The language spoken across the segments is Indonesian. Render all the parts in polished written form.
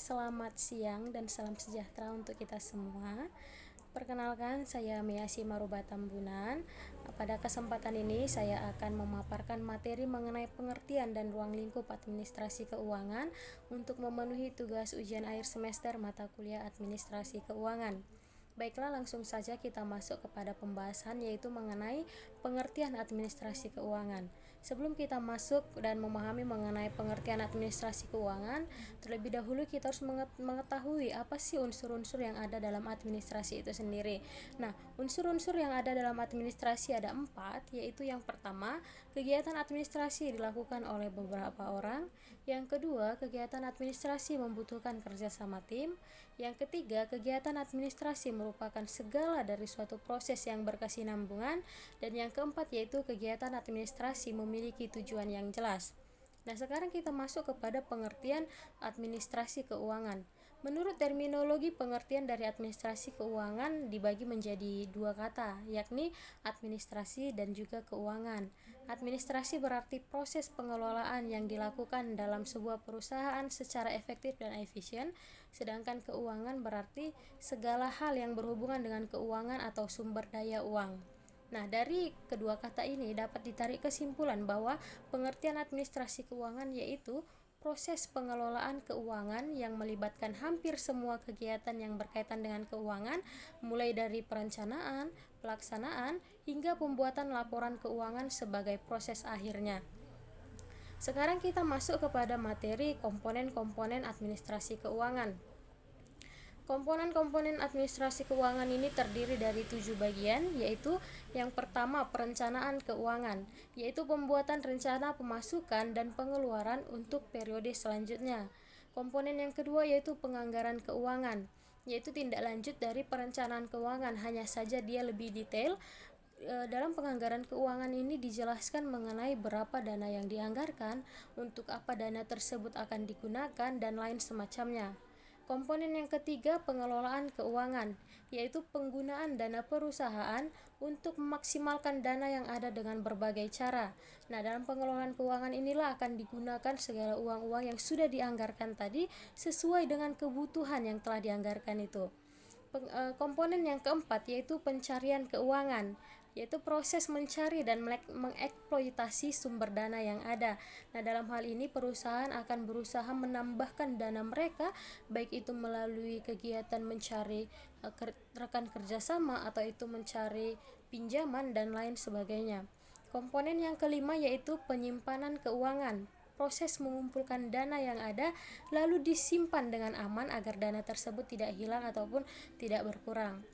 selamat siang dan salam sejahtera untuk kita semua. Perkenalkan, saya Miasi Maruba Tambunan. Pada kesempatan ini saya akan memaparkan materi mengenai pengertian dan ruang lingkup administrasi keuangan untuk memenuhi tugas ujian akhir semester mata kuliah administrasi keuangan. Baiklah, langsung saja kita masuk kepada pembahasan, yaitu mengenai pengertian administrasi keuangan. Sebelum kita masuk dan memahami mengenai pengertian administrasi keuangan, terlebih dahulu kita harus mengetahui apa sih unsur-unsur yang ada dalam administrasi itu sendiri. Nah, unsur-unsur yang ada dalam administrasi ada 4, yaitu yang pertama, kegiatan administrasi dilakukan oleh beberapa orang. Yang kedua, kegiatan administrasi membutuhkan kerjasama tim. Yang ketiga, kegiatan administrasi merupakan segala dari suatu proses yang berkesinambungan. Dan yang keempat, yaitu kegiatan administrasi memiliki tujuan yang jelas. Nah, sekarang kita masuk kepada pengertian administrasi keuangan. Menurut terminologi, pengertian dari administrasi keuangan dibagi menjadi 2 kata, yakni administrasi dan juga keuangan. Administrasi berarti proses pengelolaan yang dilakukan dalam sebuah perusahaan secara efektif dan efisien, sedangkan keuangan berarti segala hal yang berhubungan dengan keuangan atau sumber daya uang. Nah, dari kedua kata ini dapat ditarik kesimpulan bahwa pengertian administrasi keuangan yaitu proses pengelolaan keuangan yang melibatkan hampir semua kegiatan yang berkaitan dengan keuangan, mulai dari perencanaan, pelaksanaan, hingga pembuatan laporan keuangan sebagai proses akhirnya. Sekarang kita masuk kepada materi komponen-komponen administrasi keuangan. Komponen-komponen administrasi keuangan ini terdiri dari 7 bagian, yaitu yang pertama perencanaan keuangan, yaitu pembuatan rencana pemasukan dan pengeluaran untuk periode selanjutnya. Komponen yang kedua yaitu penganggaran keuangan, yaitu tindak lanjut dari perencanaan keuangan, hanya saja dia lebih detail. Dalam penganggaran keuangan ini dijelaskan mengenai berapa dana yang dianggarkan, untuk apa dana tersebut akan digunakan, dan lain semacamnya. Komponen yang ketiga pengelolaan keuangan, yaitu penggunaan dana perusahaan untuk memaksimalkan dana yang ada dengan berbagai cara. Nah, dalam pengelolaan keuangan inilah akan digunakan segala uang-uang yang sudah dianggarkan tadi sesuai dengan kebutuhan yang telah dianggarkan itu. Komponen yang keempat yaitu pencarian keuangan, yaitu proses mencari dan mengeksploitasi sumber dana yang ada. Nah, dalam hal ini perusahaan akan berusaha menambahkan dana mereka, baik itu melalui kegiatan mencari rekan kerjasama atau itu mencari pinjaman dan lain sebagainya. Komponen yang kelima yaitu penyimpanan keuangan, proses mengumpulkan dana yang ada lalu disimpan dengan aman agar dana tersebut tidak hilang ataupun tidak berkurang.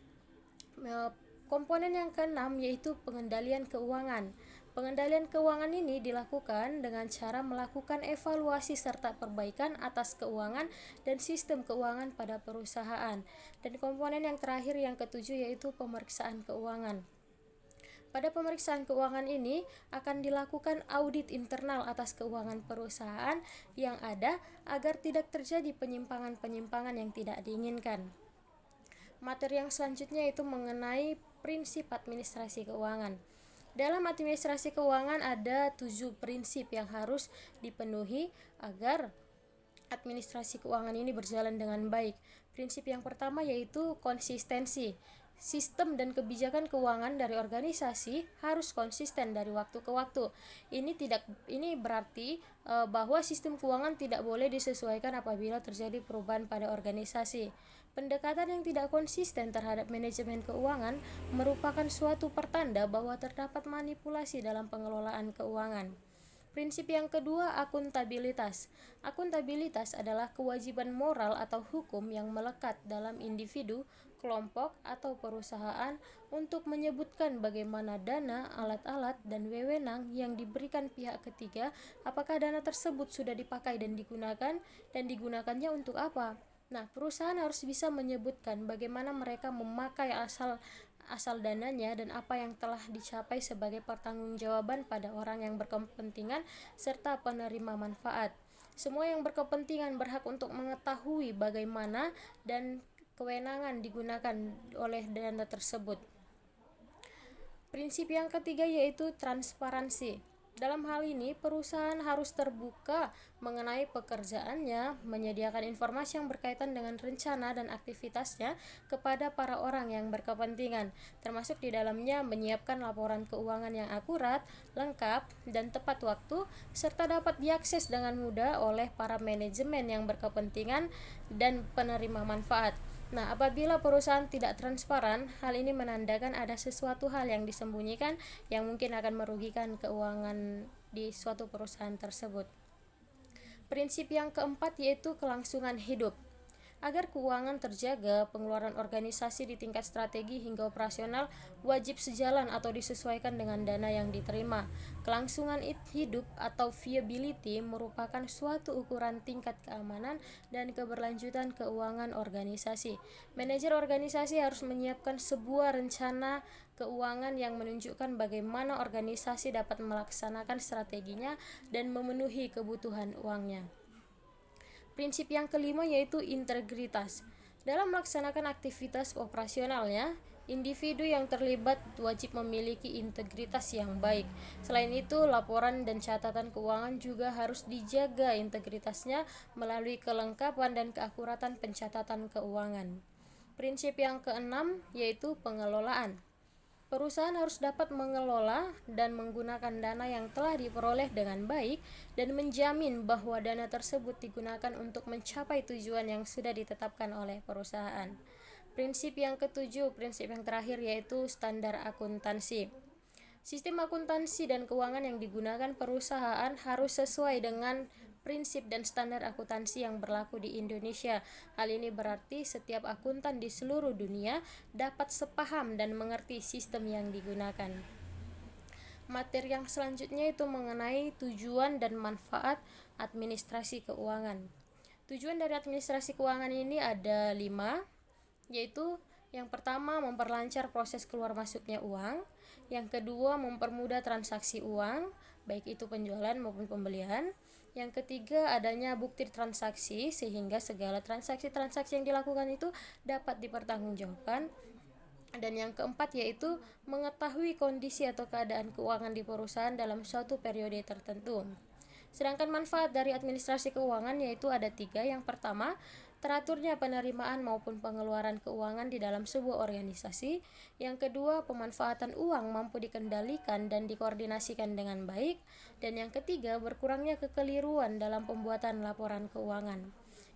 Komponen yang keenam yaitu pengendalian keuangan. Pengendalian keuangan ini dilakukan dengan cara melakukan evaluasi serta perbaikan atas keuangan dan sistem keuangan pada perusahaan. Dan komponen yang terakhir yang ketujuh yaitu pemeriksaan keuangan. Pada pemeriksaan keuangan ini akan dilakukan audit internal atas keuangan perusahaan yang ada agar tidak terjadi penyimpangan-penyimpangan yang tidak diinginkan. Materi yang selanjutnya itu mengenai prinsip administrasi keuangan. Dalam administrasi keuangan ada 7 prinsip yang harus dipenuhi agar administrasi keuangan ini berjalan dengan baik. Prinsip yang pertama yaitu konsistensi. Sistem dan kebijakan keuangan dari organisasi harus konsisten dari waktu ke waktu. Ini berarti bahwa sistem keuangan tidak boleh disesuaikan apabila terjadi perubahan pada organisasi. Pendekatan yang tidak konsisten terhadap manajemen keuangan merupakan suatu pertanda bahwa terdapat manipulasi dalam pengelolaan keuangan. Prinsip yang kedua, akuntabilitas. Akuntabilitas adalah kewajiban moral atau hukum yang melekat dalam individu, kelompok, atau perusahaan untuk menyebutkan bagaimana dana, alat-alat, dan wewenang yang diberikan pihak ketiga, apakah dana tersebut sudah dipakai dan digunakannya untuk apa. Nah, perusahaan harus bisa menyebutkan bagaimana mereka memakai asal dananya dan apa yang telah dicapai sebagai pertanggungjawaban pada orang yang berkepentingan serta penerima manfaat. Semua yang berkepentingan berhak untuk mengetahui bagaimana dan kewenangan digunakan oleh dana tersebut. Prinsip yang ketiga yaitu transparansi. Dalam hal ini, perusahaan harus terbuka mengenai pekerjaannya, menyediakan informasi yang berkaitan dengan rencana dan aktivitasnya kepada para orang yang berkepentingan, termasuk di dalamnya menyiapkan laporan keuangan yang akurat, lengkap, dan tepat waktu, serta dapat diakses dengan mudah oleh para manajemen yang berkepentingan dan penerima manfaat. Nah, apabila perusahaan tidak transparan, hal ini menandakan ada sesuatu hal yang disembunyikan yang mungkin akan merugikan keuangan di suatu perusahaan tersebut. Prinsip yang keempat yaitu kelangsungan hidup. Agar keuangan terjaga, pengeluaran organisasi di tingkat strategi hingga operasional wajib sejalan atau disesuaikan dengan dana yang diterima. Kelangsungan hidup atau viability merupakan suatu ukuran tingkat keamanan dan keberlanjutan keuangan organisasi. Manajer organisasi harus menyiapkan sebuah rencana keuangan yang menunjukkan bagaimana organisasi dapat melaksanakan strateginya dan memenuhi kebutuhan uangnya. Prinsip yang kelima yaitu integritas. Dalam melaksanakan aktivitas operasionalnya, individu yang terlibat wajib memiliki integritas yang baik. Selain itu, laporan dan catatan keuangan juga harus dijaga integritasnya melalui kelengkapan dan keakuratan pencatatan keuangan. Prinsip yang keenam yaitu pengelolaan. Perusahaan harus dapat mengelola dan menggunakan dana yang telah diperoleh dengan baik dan menjamin bahwa dana tersebut digunakan untuk mencapai tujuan yang sudah ditetapkan oleh perusahaan. Prinsip yang ketujuh, prinsip yang terakhir yaitu standar akuntansi. Sistem akuntansi dan keuangan yang digunakan perusahaan harus sesuai dengan prinsip dan standar akuntansi yang berlaku di Indonesia. Hal ini berarti setiap akuntan di seluruh dunia dapat sepaham dan mengerti sistem yang digunakan. Materi yang selanjutnya itu mengenai tujuan dan manfaat administrasi keuangan. Tujuan dari administrasi keuangan ini ada 5, yaitu yang pertama memperlancar proses keluar masuknya uang, yang kedua mempermudah transaksi uang, baik itu penjualan maupun pembelian, yang ketiga adanya bukti transaksi sehingga segala transaksi-transaksi yang dilakukan itu dapat dipertanggungjawabkan, dan yang keempat yaitu mengetahui kondisi atau keadaan keuangan di perusahaan dalam suatu periode tertentu. Sedangkan manfaat dari administrasi keuangan yaitu ada 3. Yang pertama, teraturnya penerimaan maupun pengeluaran keuangan di dalam sebuah organisasi. Yang kedua, pemanfaatan uang mampu dikendalikan dan dikoordinasikan dengan baik. Dan yang ketiga, berkurangnya kekeliruan dalam pembuatan laporan keuangan.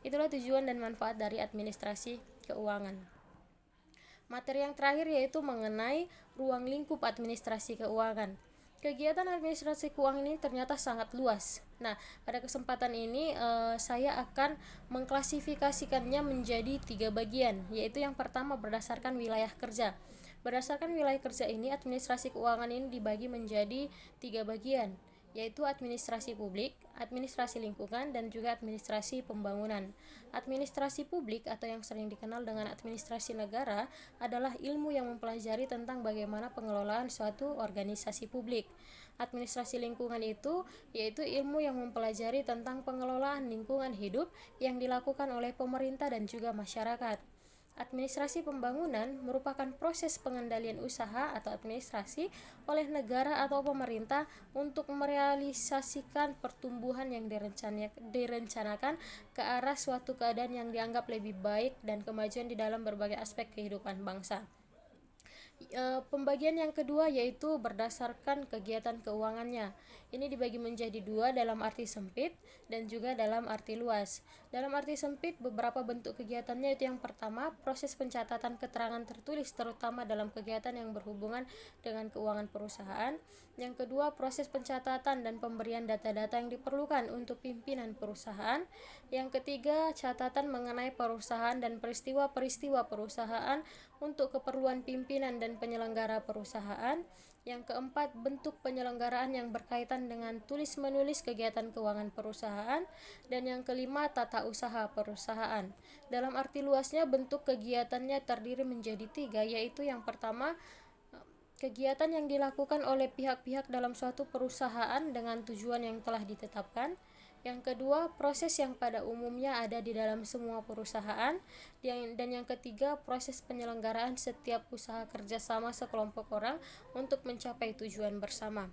Itulah tujuan dan manfaat dari administrasi keuangan. Materi yang terakhir yaitu mengenai ruang lingkup administrasi keuangan. Kegiatan administrasi keuangan ini ternyata sangat luas. Nah, pada kesempatan ini saya akan mengklasifikasikannya menjadi 3 bagian, yaitu yang pertama berdasarkan wilayah kerja. Berdasarkan wilayah kerja ini, administrasi keuangan ini dibagi menjadi 3 bagian, yaitu administrasi publik, administrasi lingkungan, dan juga administrasi pembangunan. Administrasi publik atau yang sering dikenal dengan administrasi negara adalah ilmu yang mempelajari tentang bagaimana pengelolaan suatu organisasi publik. Administrasi lingkungan itu yaitu ilmu yang mempelajari tentang pengelolaan lingkungan hidup yang dilakukan oleh pemerintah dan juga masyarakat. Administrasi pembangunan merupakan proses pengendalian usaha atau administrasi oleh negara atau pemerintah untuk merealisasikan pertumbuhan yang direncanakan ke arah suatu keadaan yang dianggap lebih baik dan kemajuan di dalam berbagai aspek kehidupan bangsa. Pembagian yang kedua yaitu berdasarkan kegiatan keuangannya. Ini dibagi menjadi 2 dalam arti sempit dan juga dalam arti luas. Dalam arti sempit, beberapa bentuk kegiatannya itu yang pertama, proses pencatatan keterangan tertulis terutama dalam kegiatan yang berhubungan dengan keuangan perusahaan. Yang kedua, proses pencatatan dan pemberian data-data yang diperlukan untuk pimpinan perusahaan. Yang ketiga, catatan mengenai perusahaan dan peristiwa-peristiwa perusahaan untuk keperluan pimpinan dan penyelenggara perusahaan. Yang keempat, bentuk penyelenggaraan yang berkaitan dengan tulis-menulis kegiatan keuangan perusahaan. Dan yang kelima, tata usaha perusahaan. Dalam arti luasnya, bentuk kegiatannya terdiri menjadi 3, yaitu yang pertama, kegiatan yang dilakukan oleh pihak-pihak dalam suatu perusahaan dengan tujuan yang telah ditetapkan. Yang kedua, proses yang pada umumnya ada di dalam semua perusahaan. Dan yang ketiga, proses penyelenggaraan setiap usaha kerjasama sekelompok orang untuk mencapai tujuan bersama.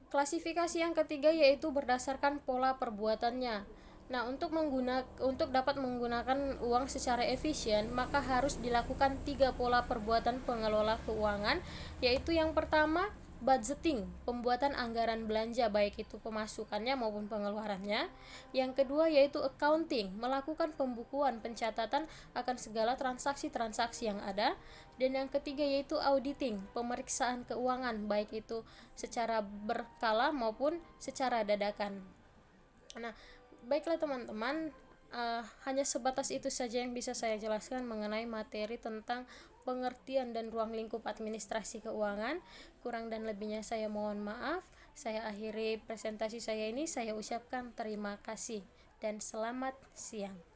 Klasifikasi yang ketiga yaitu berdasarkan pola perbuatannya. Nah, untuk dapat menggunakan uang secara efisien, maka harus dilakukan 3 pola perbuatan pengelola keuangan, yaitu yang pertama, budgeting, pembuatan anggaran belanja baik itu pemasukannya maupun pengeluarannya. Yang kedua yaitu accounting, melakukan pembukuan pencatatan akan segala transaksi-transaksi yang ada. Dan yang ketiga yaitu auditing, pemeriksaan keuangan baik itu secara berkala maupun secara dadakan. Nah, baiklah teman-teman, hanya sebatas itu saja yang bisa saya jelaskan mengenai materi tentang pengertian dan ruang lingkup administrasi keuangan. Kurang dan lebihnya saya mohon maaf. Saya akhiri presentasi saya ini, saya ucapkan terima kasih dan selamat siang.